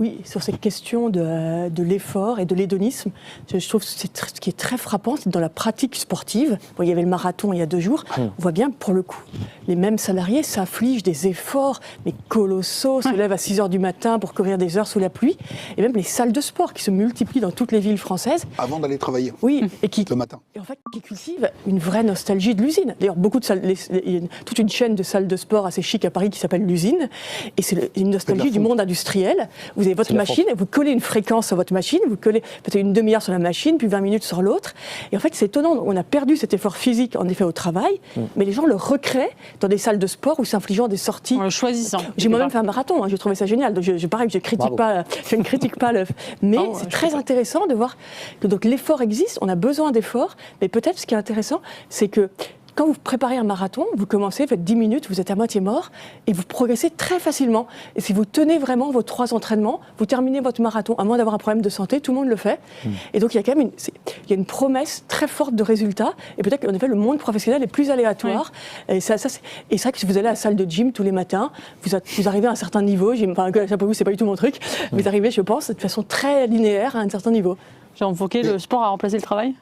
Oui, sur cette question de l'effort et de l'hédonisme, je trouve que ce qui est très frappant, c'est dans la pratique sportive. Bon, il y avait le marathon il y a 2 jours, on voit bien pour le coup, les mêmes salariés s'affligent des efforts mais colossaux, se lèvent à 6h du matin pour courir des heures sous la pluie, et même les salles de sport qui se multiplient dans toutes les villes françaises. Avant d'aller travailler. Oui, et le matin. Et en fait, qui cultivent une vraie nostalgie de l'usine. D'ailleurs, beaucoup de salles, il y a toute une chaîne de salles de sport assez chic à Paris qui s'appelle l'usine, et c'est une nostalgie du monde industriel. Vous avez votre machine, vous collez une fréquence sur votre machine, vous collez peut-être une demi-heure sur la machine, puis 20 minutes sur l'autre. Et en fait, c'est étonnant, on a perdu cet effort physique, en effet, au travail, mais les gens le recréent dans des salles de sport ou s'infligeant des sorties. En le choisissant. J'ai moi-même fait un marathon, j'ai trouvé ça génial. Donc pareil, je ne critique pas le... Mais c'est très intéressant de voir que donc, l'effort existe, on a besoin d'efforts, mais peut-être ce qui est intéressant, c'est que quand vous préparez un marathon, vous commencez, vous faites 10 minutes, vous êtes à moitié mort, et vous progressez très facilement. Et si vous tenez vraiment vos 3 entraînements, vous terminez votre marathon, à moins d'avoir un problème de santé, tout le monde le fait. Et donc il y a quand même une promesse très forte de résultats, et peut-être qu'en effet le monde professionnel est plus aléatoire. Et c'est vrai que si vous allez à la salle de gym tous les matins, vous arrivez à un certain niveau, enfin, pour vous c'est pas du tout mon truc, vous arrivez, je pense, de façon très linéaire à un certain niveau. J'ai invoqué le sport à remplacer le travail.